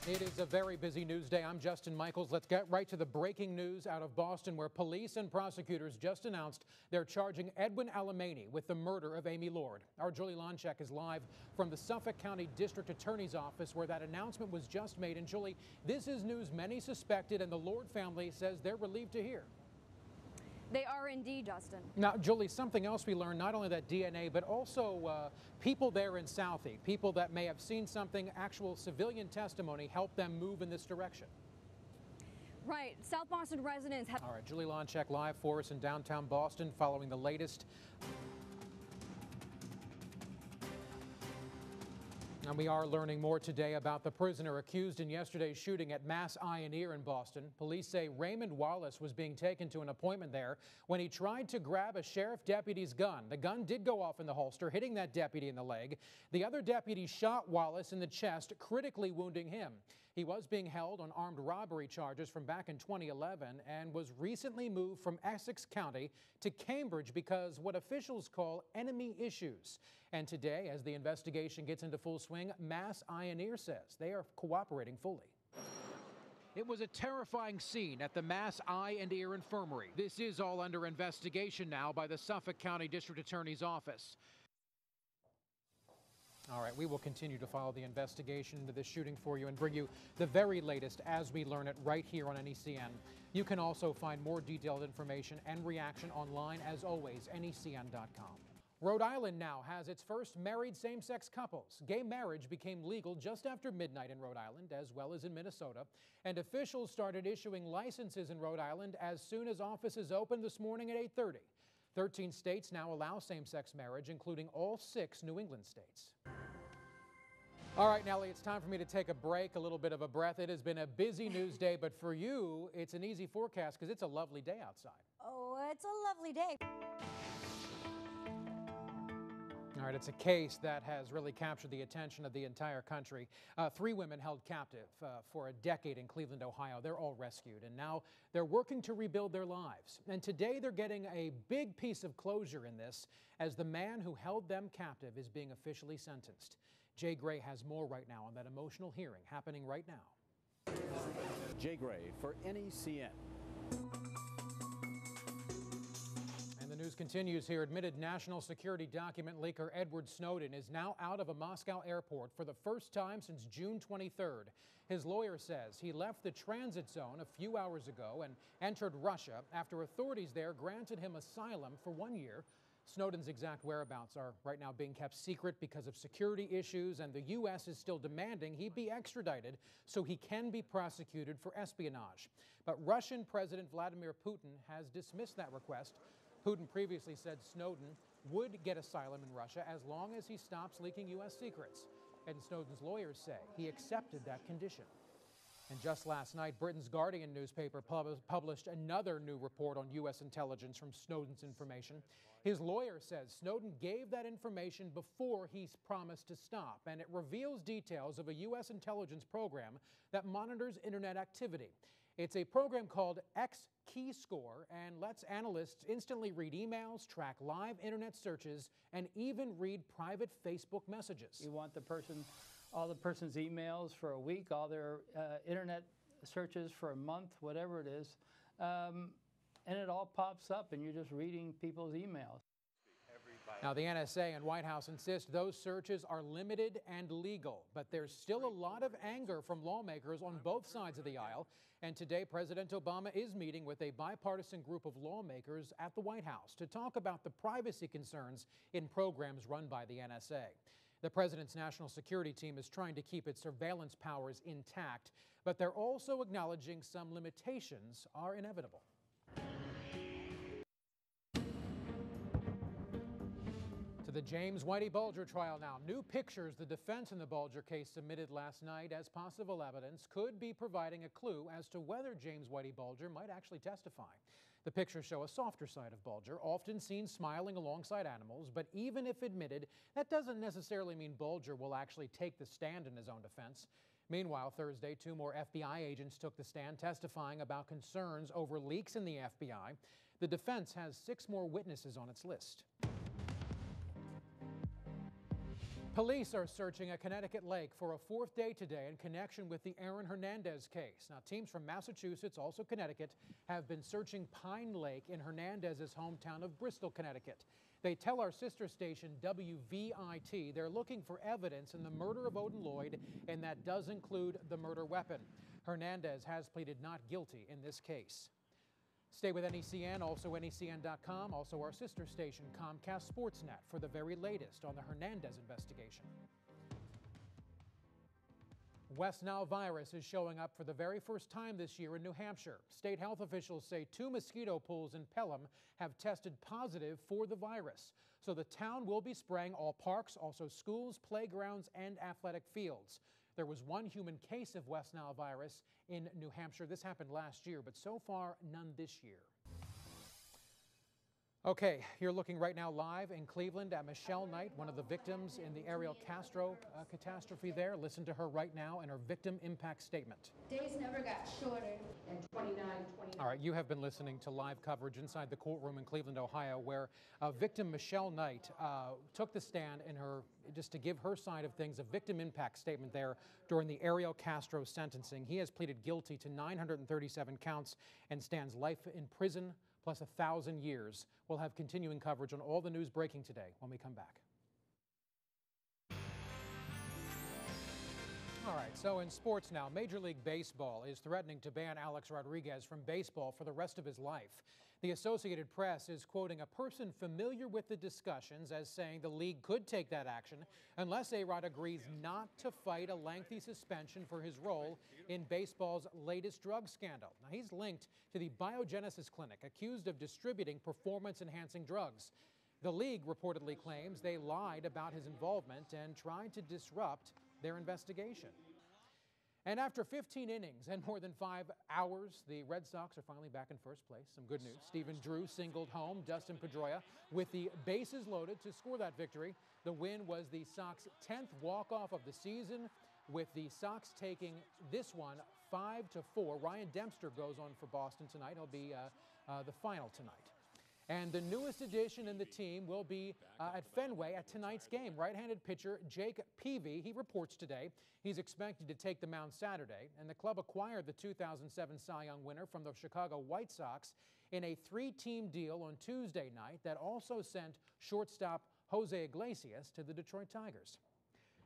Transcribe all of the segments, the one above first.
It is a very busy news day. I'm Justin Michaels. Let's get right to the breaking news out of Boston, where police and prosecutors just announced they're charging Edwin Alamany with the murder of Amy Lord. Our Julie Lonchek is live from the Suffolk County District Attorney's Office, where that announcement was just made. And Julie, this is news many suspected, and the Lord family says they're relieved to hear. They are indeed, Justin. Now, Julie, something else we learned, not only that DNA, but also people there in Southie, people that may have seen something, actual civilian testimony, helped them move in this direction. Right. South Boston residents have... All right, Julie Lonchek live for us in downtown Boston following the latest. And we are learning more today about the prisoner accused in yesterday's shooting at Mass Eye and Ear in Boston. Police say Raymond Wallace was being taken to an appointment there when he tried to grab a sheriff deputy's gun. The gun did go off in the holster, hitting that deputy in the leg. The other deputy shot Wallace in the chest, critically wounding him. He was being held on armed robbery charges from back in 2011 and was recently moved from Essex County to Cambridge because what officials call enemy issues. And today, as the investigation gets into full swing, Mass Eye and Ear says they are cooperating fully. It was a terrifying scene at the Mass Eye and Ear Infirmary. This is all under investigation now by the Suffolk County District Attorney's Office. All right, we will continue to follow the investigation into this shooting for you and bring you the very latest as we learn it right here on NECN. You can also find more detailed information and reaction online, as always, NECN.com. Rhode Island now has its first married same-sex couples. Gay marriage became legal just after midnight in Rhode Island, as well as in Minnesota, and officials started issuing licenses in Rhode Island as soon as offices opened this morning at 8:30. 13 states now allow same-sex marriage, including all 6 New England states. All right, Nellie, it's time for me to take a break, a little bit of a breath. It has been a busy news day, but for you, it's an easy forecast because it's a lovely day outside. Oh, it's a lovely day. All right, it's a case that has really captured the attention of the entire country. 3 women held captive for a decade in Cleveland, Ohio. They're all rescued, and now they're working to rebuild their lives. And today they're getting a big piece of closure in this, as the man who held them captive is being officially sentenced. Jay Gray has more right now on that emotional hearing happening right now. Jay Gray for NECN. The news continues here. Admitted national security document leaker Edward Snowden is now out of a Moscow airport for the first time since June 23rd. His lawyer says he left the transit zone a few hours ago and entered Russia after authorities there granted him asylum for 1 year. Snowden's exact whereabouts are right now being kept secret because of security issues, and the U.S. is still demanding he be extradited so he can be prosecuted for espionage. But Russian President Vladimir Putin has dismissed that request. Putin previously said Snowden would get asylum in Russia as long as he stops leaking U.S. secrets. And Snowden's lawyers say he accepted that condition. And just last night, Britain's Guardian newspaper published another new report on U.S. intelligence from Snowden's information. His lawyer says Snowden gave that information before he promised to stop, and it reveals details of a U.S. intelligence program that monitors internet activity. It's a program called X-Keyscore and lets analysts instantly read emails, track live internet searches, and even read private Facebook messages. You want all the person's emails for a week, all their internet searches for a month, whatever it is, and it all pops up and you're just reading people's emails. Now, the NSA and White House insist those searches are limited and legal, but there's still a lot of anger from lawmakers on both sides of the aisle. And today, President Obama is meeting with a bipartisan group of lawmakers at the White House to talk about the privacy concerns in programs run by the NSA. The president's national security team is trying to keep its surveillance powers intact, but they're also acknowledging some limitations are inevitable. To the James Whitey Bulger trial now. New pictures the defense in the Bulger case submitted last night as possible evidence could be providing a clue as to whether James Whitey Bulger might actually testify. The pictures show a softer side of Bulger, often seen smiling alongside animals, but even if admitted, that doesn't necessarily mean Bulger will actually take the stand in his own defense. Meanwhile, Thursday, 2 more FBI agents took the stand testifying about concerns over leaks in the FBI. The defense has 6 more witnesses on its list. Police are searching a Connecticut lake for a fourth day today in connection with the Aaron Hernandez case. Now, teams from Massachusetts, also Connecticut, have been searching Pine Lake in Hernandez's hometown of Bristol, Connecticut. They tell our sister station WVIT they're looking for evidence in the murder of Odin Lloyd, and that does include the murder weapon. Hernandez has pleaded not guilty in this case. Stay with NECN, also NECN.com, also our sister station, Comcast Sportsnet, for the very latest on the Hernandez investigation. West Nile virus is showing up for the very first time this year in New Hampshire. State health officials say 2 mosquito pools in Pelham have tested positive for the virus. So the town will be spraying all parks, also schools, playgrounds, and athletic fields. There was 1 human case of West Nile virus in New Hampshire. This happened last year, but so far, none this year. Okay, you're looking right now live in Cleveland at Michelle Knight, one of the victims in the Ariel Castro catastrophe there. Listen to her right now and her victim impact statement. Days never got shorter. And 29. All right, you have been listening to live coverage inside the courtroom in Cleveland, Ohio, where victim Michelle Knight took the stand in her, just to give her side of things, a victim impact statement there during the Ariel Castro sentencing. He has pleaded guilty to 937 counts and stands life in prison plus 1,000 years. We'll have continuing coverage on all the news breaking today when we come back. All right, so in sports now, Major League Baseball is threatening to ban Alex Rodriguez from baseball for the rest of his life. The Associated Press is quoting a person familiar with the discussions as saying the league could take that action unless A-Rod agrees not to fight a lengthy suspension for his role in baseball's latest drug scandal. Now, he's linked to the Biogenesis Clinic, accused of distributing performance-enhancing drugs. The league reportedly claims they lied about his involvement and tried to disrupt their investigation. And after 15 innings and more than 5 hours, the Red Sox are finally back in first place. Some good news. Stephen Drew singled home Dustin Pedroia with the bases loaded to score that victory. The win was the Sox' 10th walk-off of the season, with the Sox taking this one 5-4. Ryan Dempster goes on for Boston tonight. He'll be the final tonight. And the newest addition in the team will be at Fenway at tonight's game. Right-handed pitcher Jake Peavy, he reports today. He's expected to take the mound Saturday. And the club acquired the 2007 Cy Young winner from the Chicago White Sox in a 3-team deal on Tuesday night that also sent shortstop Jose Iglesias to the Detroit Tigers.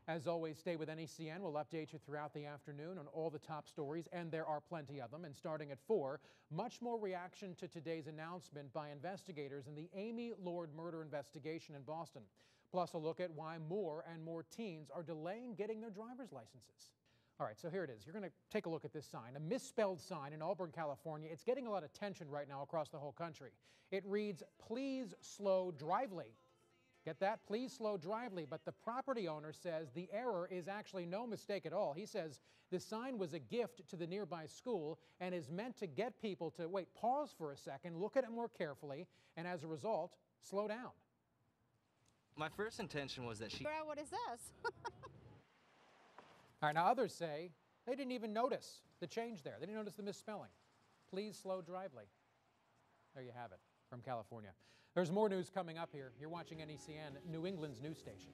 As always, stay with NECN. We'll update you throughout the afternoon on all the top stories, and there are plenty of them. And starting at 4, much more reaction to today's announcement by investigators in the Amy Lord murder investigation in Boston. Plus a look at why more and more teens are delaying getting their driver's licenses. All right, so here it is. You're going to take a look at this sign, a misspelled sign in Auburn, California. It's getting a lot of attention right now across the whole country. It reads, "Please slow drively." Get that? Please slow drively. But the property owner says the error is actually no mistake at all. He says the sign was a gift to the nearby school and is meant to get people to, wait, pause for a second, look at it more carefully, and as a result, slow down. My first intention was that she... What is this? All right, now others say they didn't even notice the change there. They didn't notice the misspelling. Please slow drively. There you have it from California. There's more news coming up here. You're watching NECN, New England's news station.